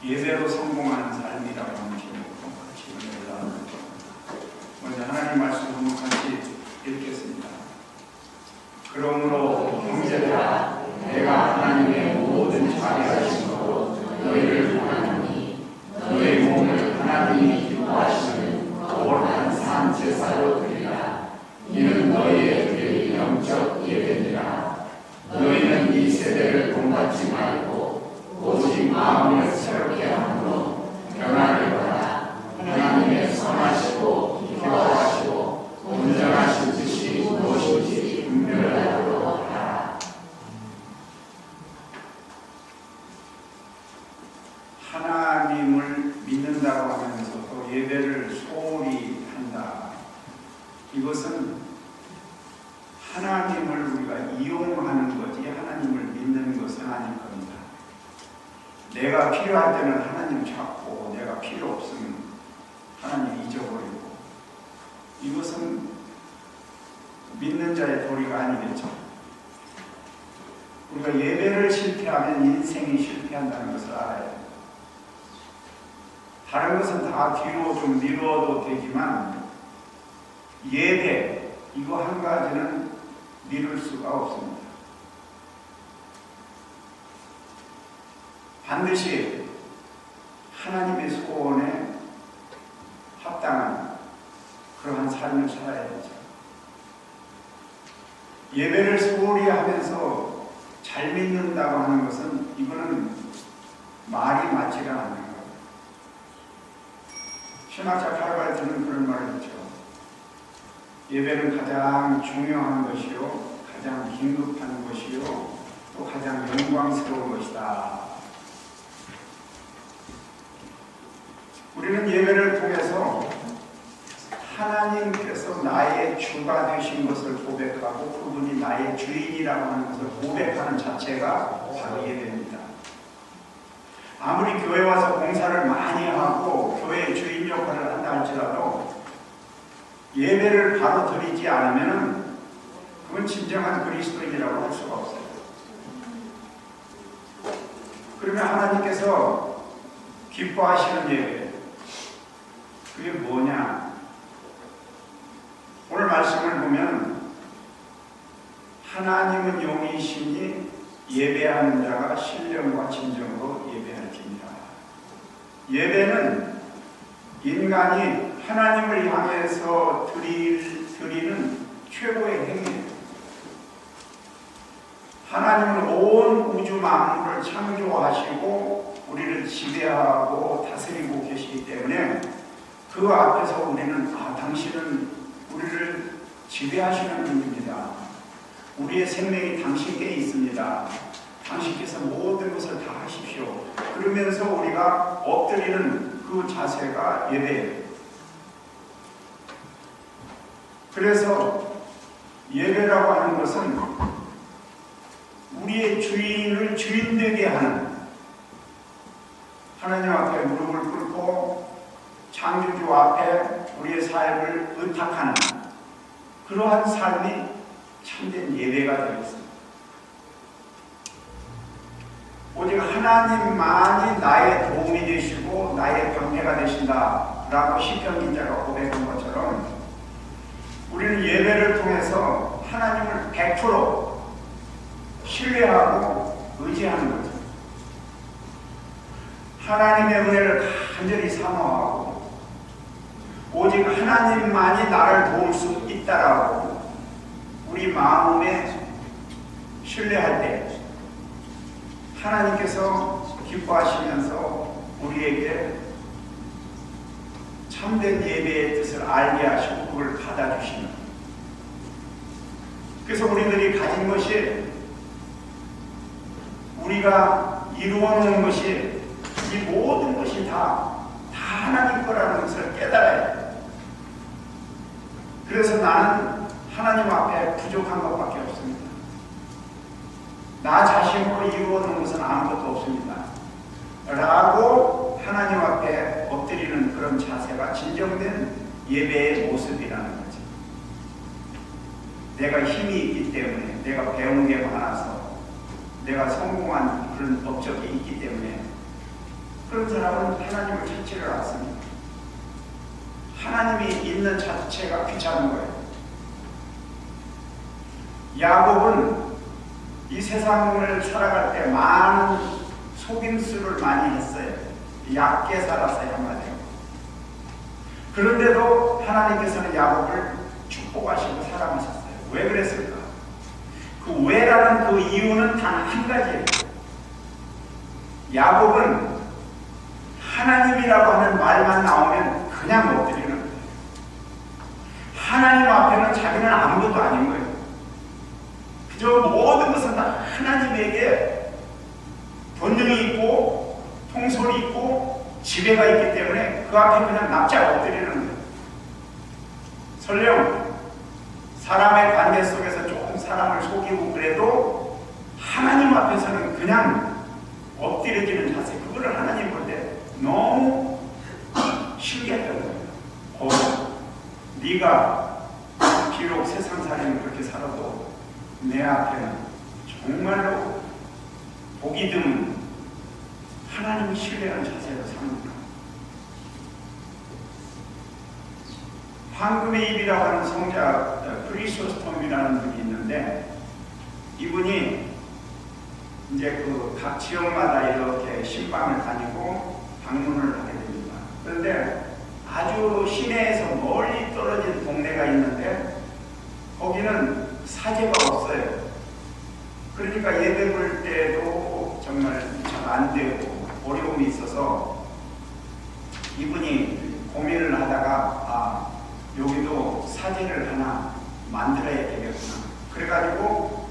예배로 성공하는 삶이라고 하는 제목으로 같이 은혜를 나누는 먼저 하나님 말씀 한번 같이 읽겠습니다. 그러므로 형제들아, 내가 하나님의 모든 자비하심으로 너희를 구하노니 너희 몸을 하나님이 기뻐하시는 거룩한 산 제사로 드리라. 이는 너희의 드릴 영적 예배니라. 너희는 이 세대를 본받지 말고 오직 마음을 새롭게 함으로 변화를 받아 하나님의 선하시고 기뻐하시고 온전하신 뜻이 무엇인지 분별하도록 하라. 하나님을 믿는다고 하면서도 예배를 소홀히 한다. 이것은 하나님을 우리가 이용하는 거지 하나님을 믿는 것은 아닐 겁니다. 내가 필요할 때는 하나님 찾고 내가 필요 없으면 하나님 잊어버리고, 이것은 믿는 자의 도리가 아니겠죠. 우리가 예배를 실패하면 인생이 실패한다는 것을 알아야 돼요. 다른 것은 다 뒤로 좀 미루어도 되지만 예배, 이거 한 가지는 미룰 수가 없습니다. 반드시 하나님의 소원에 합당한 그러한 삶을 살아야 되죠. 예배를 소홀히 하면서 잘 믿는다고 하는 것은 이거는 말이 맞지가 않는 거예요. 신학자 칼바르트는 그런 말을 했죠. 예배는 가장 중요한 것이요, 가장 긴급한 것이요, 또 가장 영광스러운 것이다. 우리는 예배를 통해서 하나님께서 나의 주가 되신 것을 고백하고 그분이 나의 주인이라고 하는 것을 고백하는 자체가 바로 예배입니다. 아무리 교회 와서 봉사를 많이 하고 교회의 주인 역할을 한다 할지라도 예배를 바로 드리지 않으면 그건 진정한 그리스도인이라고 할 수가 없어요. 그러면 하나님께서 기뻐하시는 예배, 그게 뭐냐? 오늘 말씀을 보면 하나님은 용이시니 예배하는 자가 신령과 진정으로 예배할지니라. 예배는 인간이 하나님을 향해서 드리는 최고의 행위예요. 하나님은 온 우주 만물을 창조하시고 우리를 지배하고 다스리고 계시기 때문에 그 앞에서 우리는 당신은 우리를 지배하시는 분입니다. 우리의 생명이 당신께 있습니다. 당신께서 모든 것을 다 하십시오. 그러면서 우리가 엎드리는 그 자세가 예배예요. 그래서 예배라고 하는 것은 우리의 주인을 주인되게 하는, 하나님 앞에 무릎을 꿇고 창조주 앞에 우리의 삶을 의탁하는 그러한 삶이 참된 예배가 되겠습니다. 오직 하나님만이 나의 도움이 되시고 나의 병폐가 되신다라고 시편 기자가 고백한 것처럼 우리는 예배를 통해서 하나님을 100% 신뢰하고 의지하는 거죠. 하나님의 은혜를 간절히 사모하고 오직 하나님만이 나를 도울 수 있다라고 우리 마음에 신뢰할 때 하나님께서 기뻐하시면서 우리에게 참된 예배의 뜻을 알게 하시고 그걸 받아주시는, 그래서 우리들이 가진 것이, 우리가 이루어놓은 것이, 이 모든 것이 다 하나님 거라는 것을 깨달아야 돼요. 그래서 나는 하나님 앞에 부족한 것밖에 없습니다. 나 자신으로 이루어놓은 것은 아무것도 없습니다. 라고 하나님 앞에 엎드리는 그런 자세가 진정된 예배의 모습이라는 거죠. 내가 힘이 있기 때문에, 내가 배운 게 많아서, 내가 성공한 그런 업적이 있기 때문에 그런 사람은 하나님을 찾지를 않습니다. 하나님이 있는 자체가 귀찮은 거예요. 야곱은 이 세상을 살아갈 때 많은 속임수를 많이 했어요. 얕게 살았어요, 한마디로. 그런데도 하나님께서는 야곱을 축복하시고 사랑하셨어요. 왜 그랬을까? 그 왜라는 그 이유는 단 한 가지예요. 야곱은 하나님이라고 하는 말만 나오면 그냥 엎드리는 거예요. 하나님 앞에는 자기는 아무것도 아닌 거예요. 그저 모든 것은 다 하나님에게 본능이 있고 통솔이 있고 지배가 있기 때문에 그 앞에 그냥 납작 엎드리는 거예요. 설령 사람의 관계 속에서 조금 사람을 속이고 그래도 하나님 앞에서는 그냥 엎드려지는 자세, 그거를 하나님 볼 때 너무 신기했던 거예요. 네가 비록 세상살이는 그렇게 살아도 내 앞에는 정말로 보기 드문 하나님을 신뢰하는 자세로 삽니다. 황금의 입이라고 하는 성자 크리소스톰이라는 분이 있는데, 이분이 이제 그 각 지역마다 이렇게 신방을 다니고 방문을 하게 됩니다. 그런데 아주 시내에서 멀리 떨어진 동네가 있는데 거기는 사제가 없어요. 그러니까 예배 볼 때도 정말 잘 안 되고 어려움이 있어서 이분이 고민을 하다가 여기도 사제를 하나 만들어야 되겠구나. 그래가지고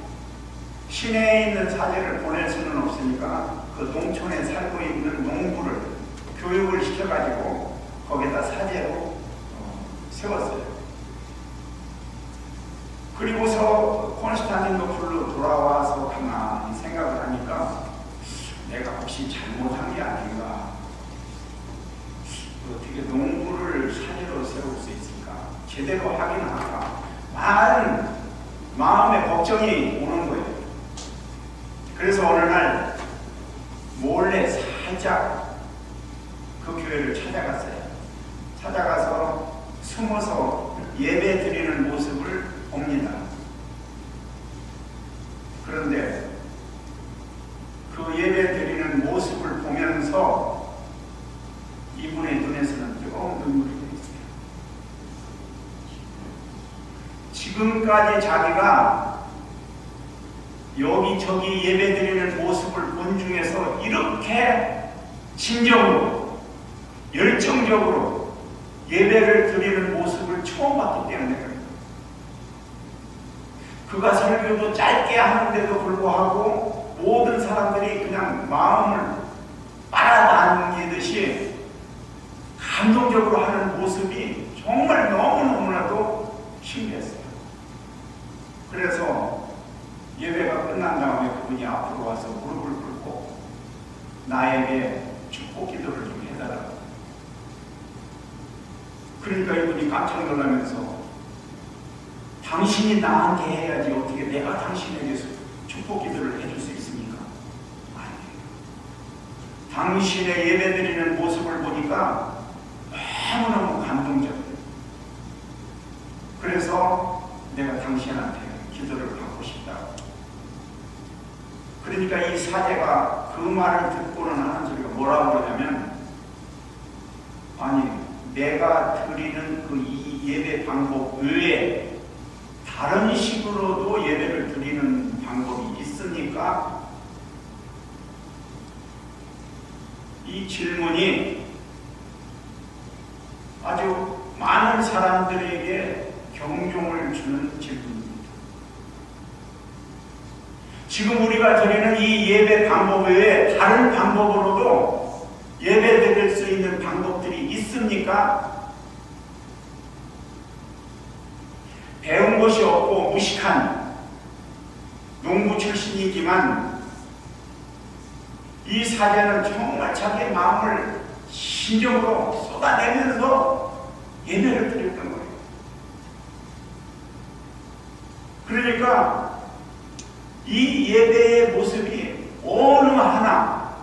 시내에 있는 사제를 보낼 수는 없으니까 그 농촌에 살고 있는 농부를 교육을 시켜가지고 거기다 사제로 세웠어요. 그리고서 콘스탄티노플로 돌아와서 가만히 생각을 하니까 내가 혹시 잘못한 게 아닌가, 어떻게 농부를 사제로 세울 수 있을까, 제대로 하긴 할까, 많은 마음의 걱정이 오는 거예요. 그래서 어느 날 몰래 살짝 그 교회를 찾아갔어요. 찾아가서 숨어서 예배 드리는 모습을 봅니다. 그런데 그 예배 드리는 모습을 보면서 이분의 눈에서는 뜨거운 눈물이 흘렸어요. 지금까지 자기가 여기저기 예배 드리는 모습을 본 중에서 이렇게 진정으로 열정적으로 예배를 드리는 모습을 처음 봤기 때문에 그래요. 그가 설교도 짧게 하는데도 불구하고 모든 사람들이 그냥 마음을 빨아당기듯이 감동적으로 하는 모습이 정말 너무너무나도 신기했어요. 그래서 예배가 끝난 다음에 그분이 앞으로 와서 무릎을 꿇고 나에게 축복 기도를 좀 해달라고. 그러니까 이분이 깜짝 놀라면서 당신이 나한테 해야지 어떻게 내가 당신에게 축복 기도를 해줄 수 있습니까? 아니에요. 당신의 예배드리는 모습을 보니까 너무너무 감동적이에요. 그래서 내가 당신한테 기도를 받고 싶다고. 그러니까 이 사제가 그 말을 듣고는 하는 소리가 뭐라고 그러냐면, 아니 내가 드리는 그 이 예배 방법 외에 다른 식으로도 예배를 드리는 방법이 있습니까? 이 질문이 아주 많은 사람들에게 경종을 주는 질문입니다. 지금 우리가 드리는 이 예배 방법 외에 다른 방법으로도 예배 드릴 수 있는 방법들이 있습니까? 배운 것이 없고 무식한 농부 출신이지만 이 사제는 정말 자기의 마음을 신정으로 쏟아내면서 예배를 드렸던 거예요. 그러니까 이 예배의 모습이 어느 하나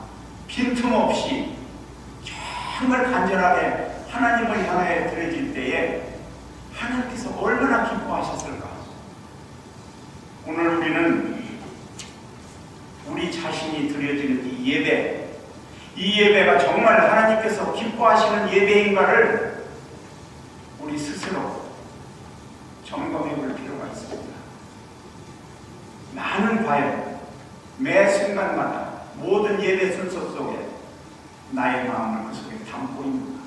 빈틈없이 정말 간절하게 하나님을 향해 드려질 때에 하나님께서 얼마나 기뻐하셨을까? 오늘 우리는 우리 자신이 드려지는 이 예배, 이 예배가 정말 하나님께서 기뻐하시는 예배인가를 우리 스스로 점검해 볼 필요가 있습니다. 나는 과연 매 순간마다 모든 예배 순서 속에 나의 마음을 그 속에 담고 있는가?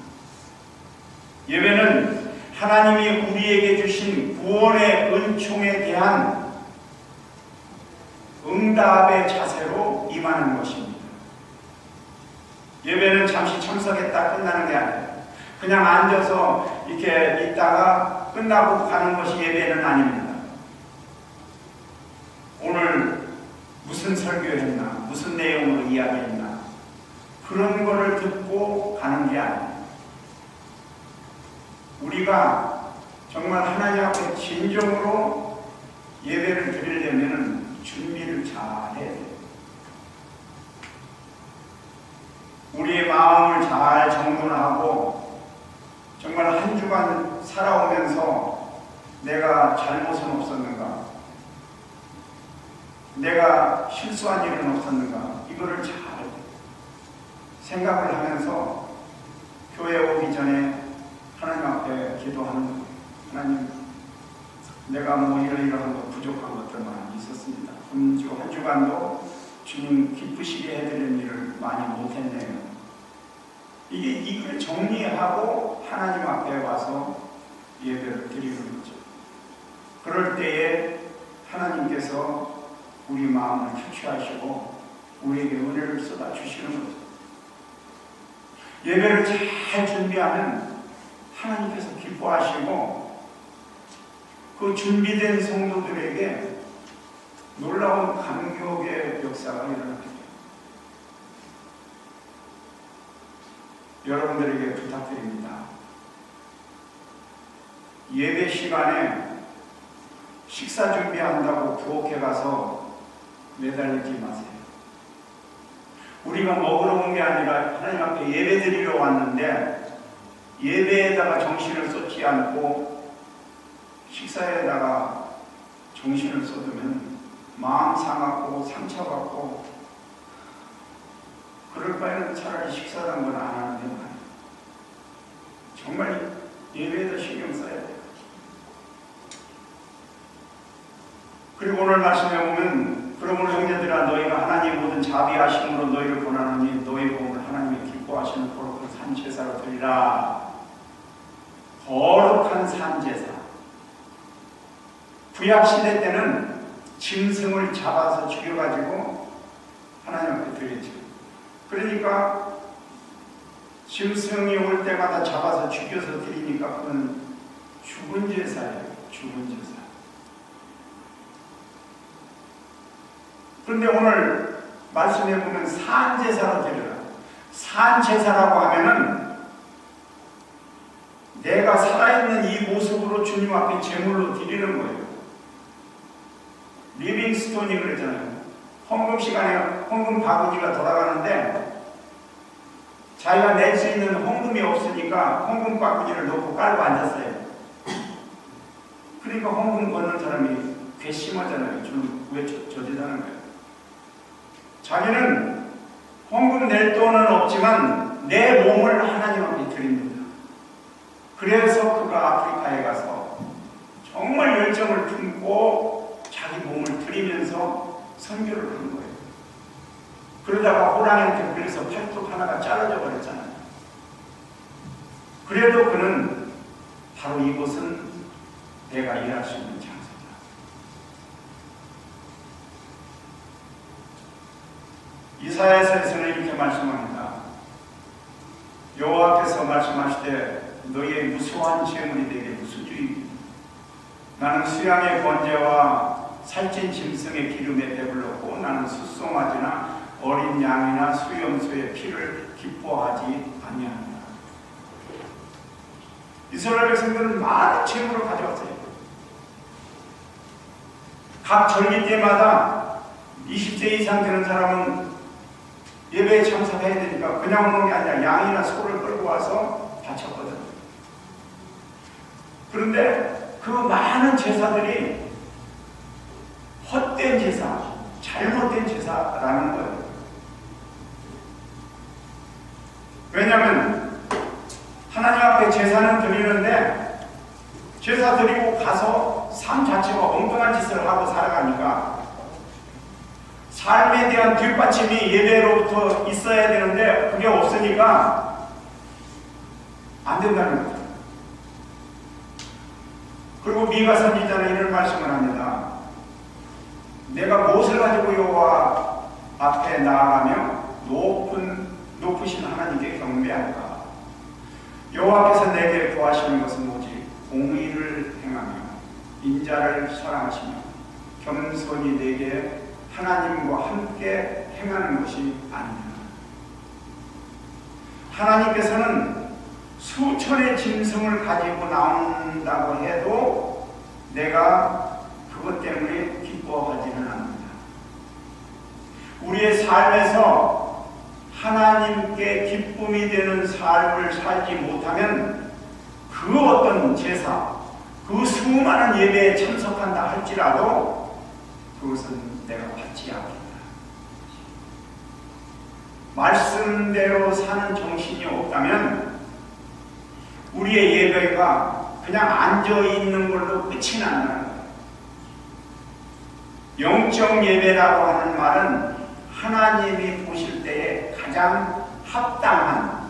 예배는 하나님이 우리에게 주신 구원의 은총에 대한 응답의 자세로 임하는 것입니다. 예배는 잠시 참석했다 끝나는 게 아니라 그냥 앉아서 이렇게 있다가 끝나고 가는 것이 예배는 아닙니다. 오늘 무슨 설교했나, 무슨 내용으로 이야기했나, 그런 거를 듣고 가는 게 아니에요. 우리가 정말 하나님 앞에 진정으로 예배를 드리려면 준비를 잘 해야 돼요. 우리의 마음을 잘 정돈하고 정말 한 주간 살아오면서 내가 잘못은 없었는가, 내가 실수한 일은 없었는가, 이거를 잘 생각을 하면서 교회 오기 전에 하나님 앞에 기도하는 거예요. 하나님, 내가 뭐 이러이러한 거 부족한 것들 많이 있었습니다. 한 주간도 주님 기쁘시게 해드리는 일을 많이 못했네요. 이걸 정리하고 하나님 앞에 와서 예배를 드리는 거죠. 그럴 때에 하나님께서 우리 마음을 touch하시고 우리에게 은혜를 쏟아주시는 거죠. 예배를 잘 준비하면 하나님께서 기뻐하시고 그 준비된 성도들에게 놀라운 감격의 역사가 일어나게 돼요. 여러분들에게 부탁드립니다. 예배 시간에 식사 준비한다고 부엌에 가서 매달리지 마세요. 우리가 먹으러 온 게 아니라 하나님 앞에 예배 드리러 왔는데 예배에다가 정신을 쏟지 않고 식사에다가 정신을 쏟으면 마음 상하고 상처받고 그럴 바에는 차라리 식사라는 건 안 하는 게 나아요. 정말 예배에다 신경 써야 돼요. 그리고 오늘 말씀에 보면 그러므로 형제들아 너희가 하나님의 모든 자비하심으로 너희를 권하노니 너희 몸을 하나님이 기뻐하시는 거룩한 산제사로 드리라. 거룩한 산제사. 구약시대 때는 짐승을 잡아서 죽여가지고 하나님 앞에 드렸죠. 그러니까 짐승이 올 때마다 잡아서 죽여서 드리니까 그건 죽은 제사예요. 죽은 제사. 그런데 오늘 말씀해 보면 산제사로 드려라. 산제사라고 하면은 내가 살아있는 이 모습으로 주님 앞에 제물로 드리는 거예요. 리빙스톤이 그랬잖아요. 헌금 시간에 헌금 바구니가 돌아가는데 자기가 낼 수 있는 헌금이 없으니까 헌금 바구니를 놓고 깔고 앉았어요. 그러니까 헌금 걷는 사람이 괘씸하잖아요. 좀 왜 저지다는 거예요. 자기는 헌금 낼 돈은 없지만 내 몸을 하나님 앞에 드립니다. 그래서 그가 아프리카에 가서 정말 열정을 품고 자기 몸을 드리면서 선교를 하는 거예요. 그러다가 호랑이한테 걸려서 팔뚝 하나가 잘라져 버렸잖아요. 그래도 그는 바로 이곳은 내가 일할 수 있는 장소다. 이사야서에서는 이렇게 말씀합니다. 여호와께서 말씀하시되 너희의 무수한 재물이 내게 무슨 유익이냐. 나는 수양의 번제와 살찐 짐승의 기름에 배불렀고 나는 숫송아지나 어린 양이나 수염소의 피를 기뻐하지 아니하노라. 이스라엘 백성들은 많은 재물을 가져왔어요. 각 절기 때마다 20세 이상 되는 사람은 예배에 참석해야 되니까 그냥 오는 게 아니라 양이나 소를 끌고 와서 바쳤거든. 그런데 그 많은 제사들이 헛된 제사, 잘못된 제사라는 거예요. 왜냐하면 하나님 앞에 제사는 드리는데 제사 드리고 가서 삶 자체가 엉뚱한 짓을 하고 살아가니까 삶에 대한 뒷받침이 예배로부터 있어야 되는데 그게 없으니까 안 된다는 거죠. 그리고 미가 선지자는 이런 말씀을 합니다. 내가 무엇을 가지고 여호와 앞에 나아가며 높으신 하나님께 경배할까? 여호와께서 내게 구하시는 것은 오직 공의를 행하며 인자를 사랑하시며 겸손히 내게 하나님과 함께 행하는 것이 아니냐. 하나님께서는 수천의 짐승을 가지고 나온다고 해도 내가 그것 때문에 기뻐하지는 않는다. 우리의 삶에서 하나님께 기쁨이 되는 삶을 살지 못하면 그 어떤 제사, 그 수많은 예배에 참석한다 할지라도 그것은 내가 받지 않겠다. 말씀대로 사는 정신이 없다면 우리의 예배가 그냥 앉아있는 걸로 끝이 난다는 거예요. 영적 예배라고 하는 말은 하나님이 보실 때에 가장 합당한,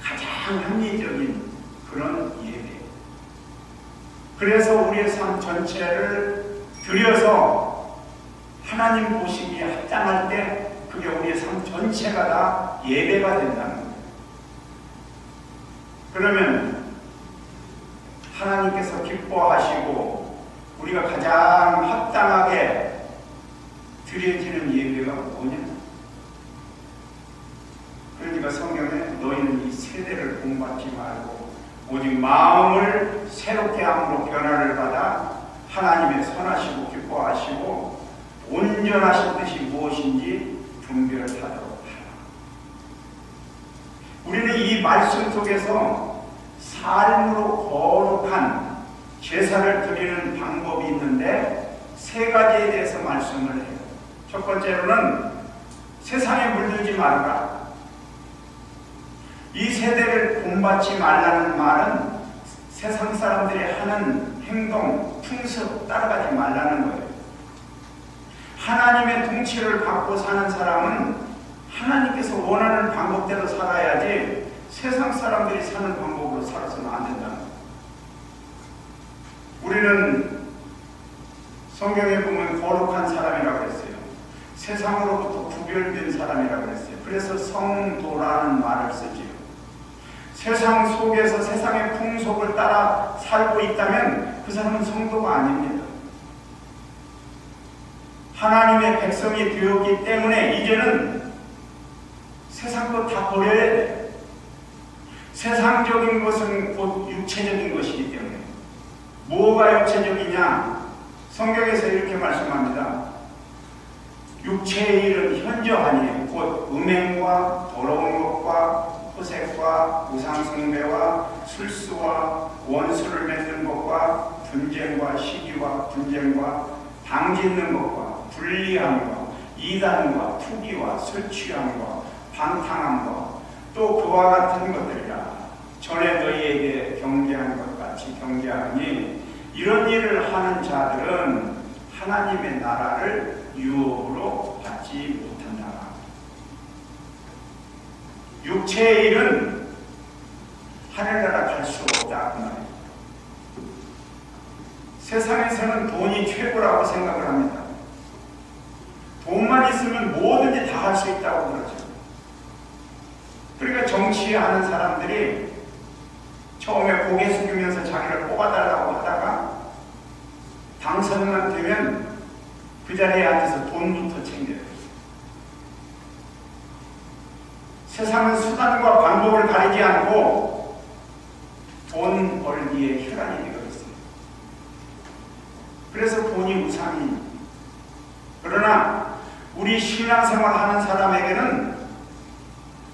가장 합리적인 그런 예배. 그래서 우리의 삶 전체를 들여서 하나님 보시기에 합당할 때 그게 우리의 삶 전체가 다 예배가 된다는 거예요. 그러면 하나님께서 기뻐하시고 우리가 가장 합당하게 드려지는 예배가 뭐냐? 그러니까 성경에 너희는 이 세대를 본받지 말고 오직 마음을 새롭게 함으로 변화를 받아 하나님의 선하시고 기뻐하시고 온전하신 뜻이 무엇인지 분별하도록 하라. 우리는 이 말씀 속에서 삶으로 거룩한 제사를 드리는 방법이 있는데 세 가지에 대해서 말씀을 해요. 첫 번째로는 세상에 물들지 말라. 이 세대를 본받지 말라는 말은 세상 사람들이 하는 행동, 풍습 따라가지 말라는 거예요. 하나님의 통치를 받고 사는 사람은 하나님께서 원하는 방법대로 살아야지 세상 사람들이 사는 방법으로 살아서는 안 된다는 거예요. 우리는 성경에 보면 거룩한 사람이라고 했어요. 세상으로부터 구별된 사람이라고 했어요. 그래서 성도라는 말을 쓰지요. 세상 속에서 세상의 풍속을 따라 살고 있다면 그 사람은 성도가 아닙니다. 하나님의 백성이 되었기 때문에 이제는 세상 것 다 버려야 돼. 세상적인 것은 곧 육체적인 것이기 때문에. 뭐가 육체적이냐? 성경에서 이렇게 말씀합니다. 육체의 일은 현저하니 곧 음행과 더러운 것과 호색과 우상숭배와 술수와 원수를 맺는 것과 분쟁과 시기와 분쟁과 방짓는 것과 불리함과 이단과 투기와 술 취함과 방탕함과 또 그와 같은 것들이라. 전에 너희에게 경계한 것 같이 경계하니 이런 일을 하는 자들은 하나님의 나라를 유업으로 받지 못한다. 육체의 일은 하늘나라 갈 수 없다 그 말이에요. 세상에서는 돈이 최고라고 생각을 합니다. 돈만 있으면 뭐든지 다 할 수 있다고 그러죠. 그러니까 정치하는 사람들이 처음에 고개 숙이면서 자기를 뽑아달라고 하다가 당선만 되면 그 자리에 앉아서 돈부터 챙겨요. 세상은 수단과 방법을 가리지 않고 돈 벌기에 혈안이 되어 있어요. 그래서 돈이 우상이. 그러나 우리 신앙생활 하는 사람에게는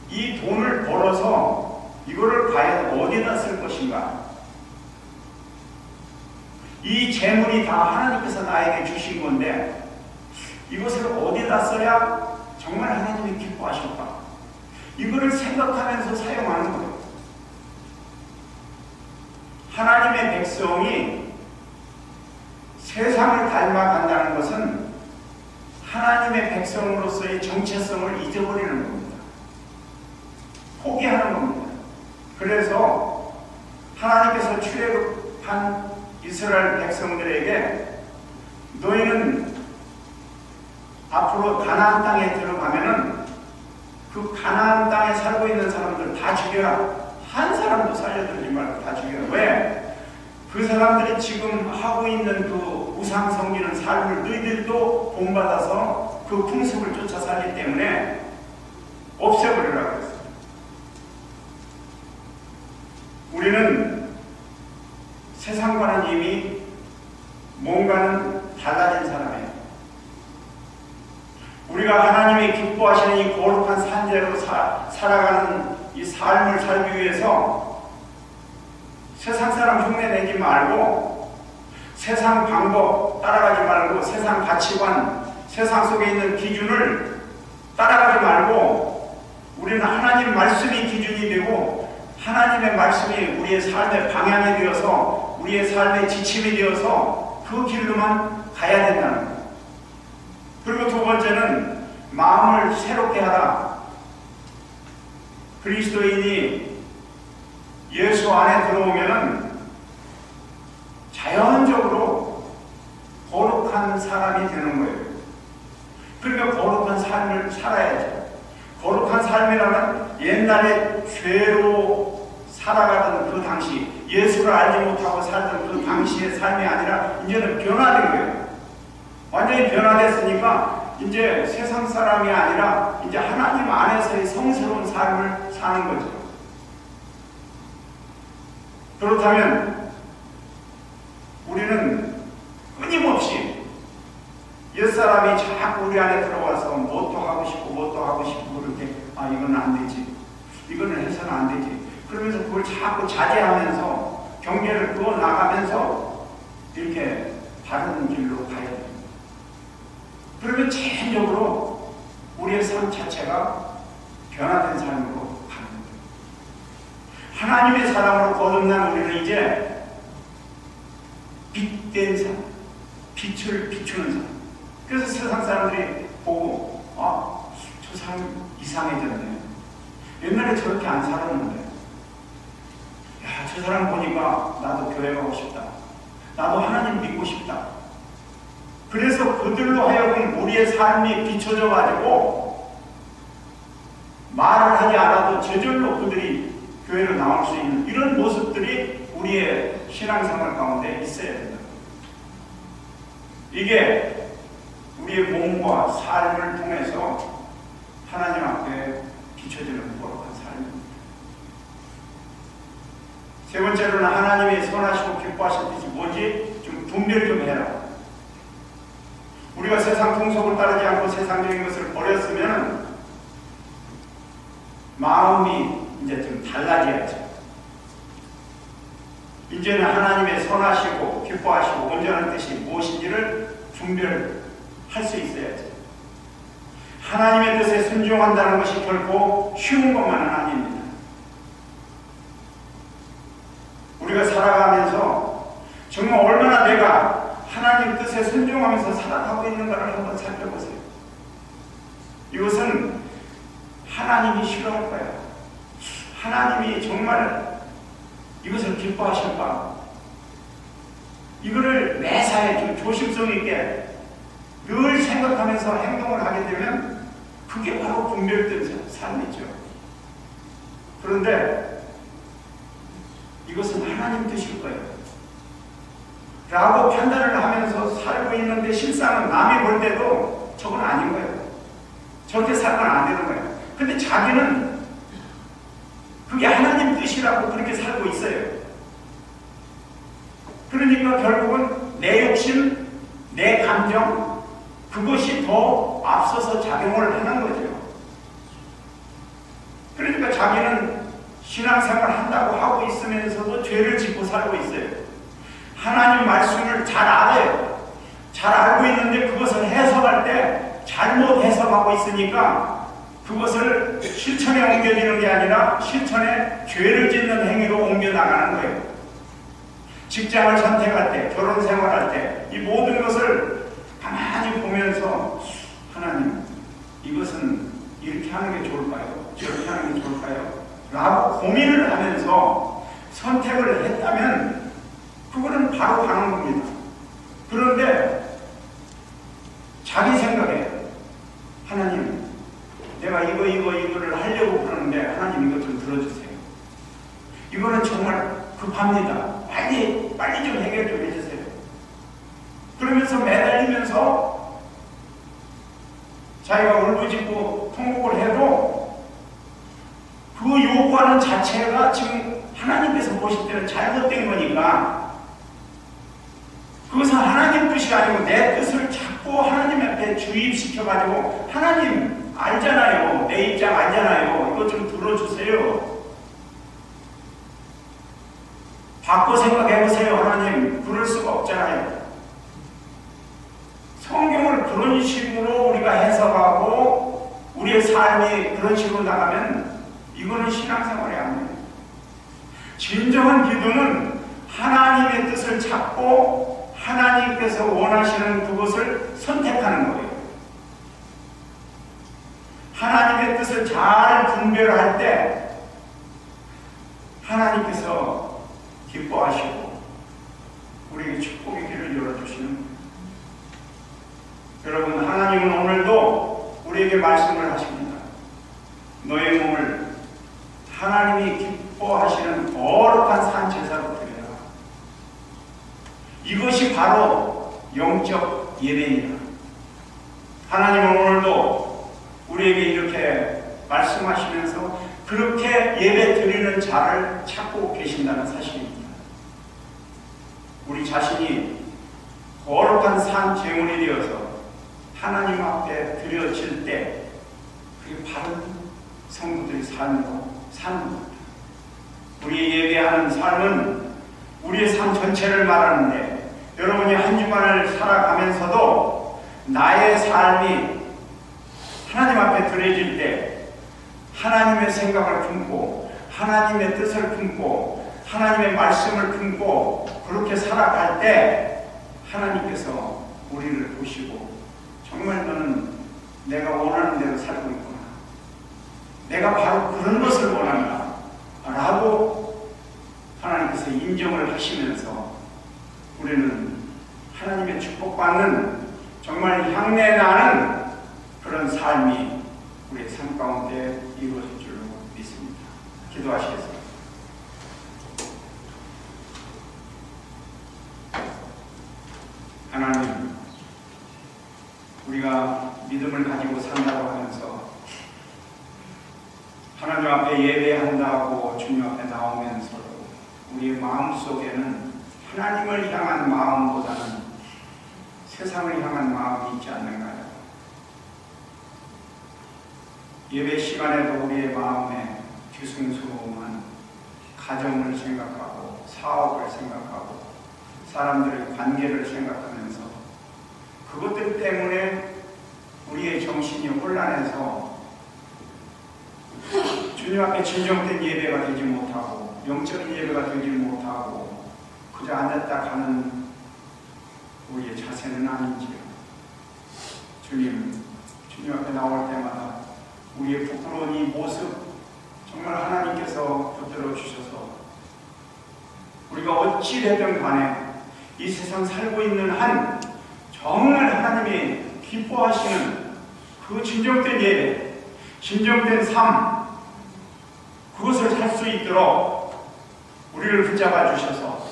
이 돈을 벌어서 이거를 과연 어디다 쓸 것인가? 이 재물이 다 하나님께서 나에게 주신 건데 이것을 어디다 써야 정말 하나님이 기뻐하실까? 이거를 생각하면서 사용하는 거예요. 하나님의 백성이 세상을 닮아간다는 것은 하나님의 백성으로서의 정체성을 잊어버리는 겁니다. 포기하는 겁니다. 그래서 하나님께서 출애굽한 이스라엘 백성들에게 너희는 앞으로 가나안 땅에 들어가면은 그 가나안 땅에 살고 있는 사람들 다 죽여라. 한 사람도 살려두지 말고 다 죽여라. 왜? 그 사람들이 지금 하고 있는 그 우상 섬기는 삶을 너희들도 본받아서 그 풍습을 쫓아 살기 때문에 없애버리라고 했어요. 우리는 세상과는 이미 뭔가는 달라진 사람이에요. 우리가 하나님이 기뻐하시는 이 거룩한 산재로 살아가는 이 삶을 살기 위해서 세상 사람 흉내내지 말고 세상 방법 따라가지 말고 세상 가치관, 세상 속에 있는 기준을 따라가지 말고 우리는 하나님 말씀이 기준이 되고 하나님의 말씀이 우리의 삶의 방향이 되어서 우리의 삶의 지침이 되어서 그 길로만 가야 된다는 거예요. 그리고 두 번째는 마음을 새롭게 하라. 그리스도인이 예수 안에 들어오면은 자연적으로 거룩한 사람이 되는 거예요. 그러니까 거룩한 삶을 살아야죠. 거룩한 삶이라면 옛날에 죄로 살아가던 그 당시 예수를 알지 못하고 살던 그 당시의 삶이 아니라 이제는 변화된 거예요. 완전히 변화됐으니까 이제 세상 사람이 아니라 이제 하나님 안에서의 성스러운 삶을 사는 거죠. 그렇다면 우리는 끊임없이 옛사람이 자꾸 우리 안에 들어와서 뭣도 하고 싶고 뭣도 하고 싶고 그렇게 이건 안 되지, 이거는 해서는 안 되지 그러면서 그걸 자꾸 자제하면서 경계를 그어 나가면서 이렇게 바른 길로 가야 됩니다. 그러면 자연적으로 우리의 삶 자체가 변화된 삶으로 가는 거예요. 하나님의 사랑으로 거듭난 우리는 이제 빛된 삶, 빛을 비추는 삶. 그래서 세상 사람들이 보고 저 사람 이상해졌네. 옛날에 저렇게 안 살았는데 저 사람 보니까 나도 교회 가고 싶다. 나도 하나님 믿고 싶다. 그래서 그들로 하여금 우리의 삶이 비춰져 가지고 말을 하지 않아도 저절로 그들이 교회로 나올 수 있는 이런 모습들이 우리의 신앙생활 가운데 있어야 된다. 이게 우리의 몸과 삶을 통해서 하나님 앞에 비춰지는 거룩한 삶입니다. 세 번째로는 하나님이 선하시고 기뻐하실 뜻이 뭔지 좀 분별 좀 해라. 우리가 세상 풍속을 따르지 않고 세상적인 것을 버렸으면 마음이 이제 좀 달라져야죠. 이제는 하나님의 선하시고 기뻐하시고 온전한 뜻이 무엇인지를 분별할 수 있어야죠. 하나님의 뜻에 순종한다는 것이 결코 쉬운 것만은 아닙니다. 우리가 살아가면서 정말 얼마나 내가 하나님 뜻에 순종하면서 살아가고 있는가를 한번 살펴보세요. 이것은 하나님이 싫어할 거야. 하나님이 정말 이것을 기뻐하실까? 이거를 매사에 좀 조심성 있게 늘 생각하면서 행동을 하게 되면 그게 바로 분별된 삶이죠. 그런데 이것은 하나님 뜻일 거예요. 라고 판단을 하면서 살고 있는데 실상은 남이 볼 때도 저건 아닌 거예요. 저렇게 살면 안 되는 거예요. 근데 자기는 그게 하나님 뜻이라고 그렇게 살고 있어요. 그러니까 결국은 내 욕심, 내 감정 그것이 더 앞서서 작용을 하는 거죠. 그러니까 자기는 신앙생활 한다고 하고 있으면서도 죄를 짓고 살고 있어요. 하나님 말씀을 잘 알아요. 잘 알고 있는데 그것을 해석할 때 잘못 해석하고 있으니까 그것을 실천에 옮겨지는 게 아니라 실천에 죄를 짓는 행위로 옮겨나가는 거예요. 직장을 선택할 때, 결혼 생활할 때 이 모든 것을 가만히 보면서 하나님, 이것은 이렇게 하는 게 좋을까요? 저렇게 하는 게 좋을까요? 라고 고민을 하면서 선택을 했다면 그거는 바로 가는 겁니다. 그런데 자기 생각에 하나님, 내가 이거를 하려고 그러는데 하나님 이것 좀 들어주세요. 이거는 정말 급합니다. 빨리 좀 해결 좀 해주세요. 그러면서 매달리면서 자기가 울부짖고 통곡을 해도 그 요구하는 자체가 지금 하나님께서 보실 때는 잘못된 거니까 그것은 하나님 뜻이 아니고 내 뜻을 자꾸 하나님 앞에 주입시켜가지고 하나님 알잖아요. 내 입장 알잖아요. 이거 좀 들어주세요. 바꿔 생각해보세요. 하나님 그럴 수가 없잖아요. 성경을 그런 식으로 우리가 해석하고 우리의 삶이 그런 식으로 나가면 이거는 신앙생활이 아니에요. 진정한 기도는 하나님의 뜻을 찾고 하나님께서 원하시는 그것을 선택하는 거예요. 하나님의 뜻을 잘 분별할 때 하나님께서 기뻐하시고 우리에게 축복의 길을 열어주시는 거예요. 여러분, 하나님은 오늘도 우리에게 말씀을 하십니다. 너의 몸을 하나님이 기뻐하시는 거룩한 산제사로 드려라. 이것이 바로 영적 예배입니다. 하나님은 오늘도 우리에게 이렇게 말씀하시면서 그렇게 예배 드리는 자를 찾고 계신다는 사실입니다. 우리 자신이 거룩한 산 제물이 되어서 하나님 앞에 드려질 때 그게 바른 성도들의 삶으로 사는 겁니다. 우리 예배하는 삶은 우리의 삶 전체를 말하는데 여러분이 한 주간을 살아가면서도 나의 삶이 하나님 앞에 드려질 때 하나님의 생각을 품고 하나님의 뜻을 품고 하나님의 말씀을 품고 그렇게 살아갈 때 하나님께서 우리를 보시고 정말 너는 내가 원하는 대로 살고 있구나. 내가 바로 그런 것을 원한다. 라고 하나님께서 인정을 하시면서 우리는 하나님의 축복받는 정말 향내나는 그런 삶이 우리의 삶 가운데 이루어질 줄로 믿습니다. 기도하시겠습니다. 하나님, 우리가 믿음을 가지고 산다고 하면서 하나님 앞에 예배한다고 주님 앞에 나오면서도 우리의 마음속에는 하나님을 향한 마음보다는 세상을 향한 마음이 있지 않는가요? 예배 시간에도 우리의 마음에 뒤숭숭한 가정을 생각하고 사업을 생각하고 사람들의 관계를 생각하면서 그것들 때문에 우리의 정신이 혼란해서 주님 앞에 진정된 예배가 되지 못하고 영적인 예배가 되지 못하고 그저 앉았다 가는 우리의 자세는 아닌지요. 주님 앞에 나올 때마다 우리의 부끄러운 이 모습 정말 하나님께서 붙들어 주셔서 우리가 어찌 되든 간에 이 세상 살고 있는 한 정말 하나님이 기뻐하시는 그 진정된 예배, 진정된 삶, 그것을 살 수 있도록 우리를 붙잡아 주셔서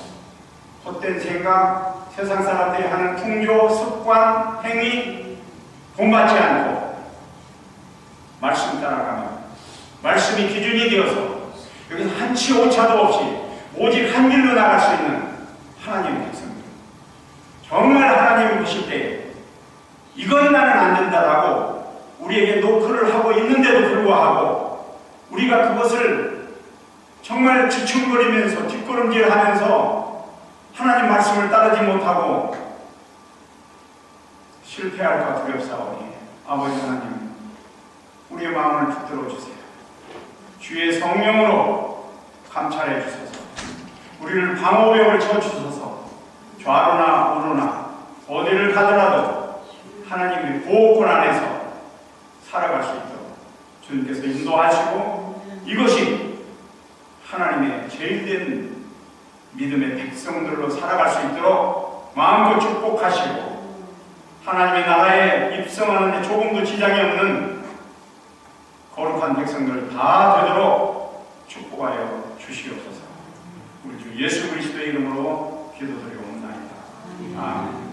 헛된 생각, 세상 사람들이 하는 풍조, 습관, 행위 본받지 않고 말씀 따라가며 말씀이 기준이 되어서 여기서 한치 오차도 없이 오직 한 길로 나갈 수 있는 하나님의 백성들, 정말 하나님이 보실 때 이건 나는 안 된다라고 우리에게 노크를 하고 있는데도 불구하고 우리가 그것을 정말 지충거리면서 뒷걸음질하면서 하나님 말씀을 따르지 못하고 실패할까 두렵사오니 아버지 하나님, 우리의 마음을 붙들어 주세요. 주의 성령으로 감찰해 주소서. 우리를 방어벽을 쳐주소서. 좌로나 우로나 어디를 가더라도 하나님의 보호권 안에서 살아갈 수 있도록 주님께서 인도하시고, 이것이 하나님의 제일된 믿음의 백성들로 살아갈 수 있도록 마음껏 축복하시고, 하나님의 나라에 입성하는 데 조금도 지장이 없는 거룩한 백성들 다 되도록 축복하여 주시옵소서. 우리 주 예수 그리스도의 이름으로 기도드리옵나이다. 아멘.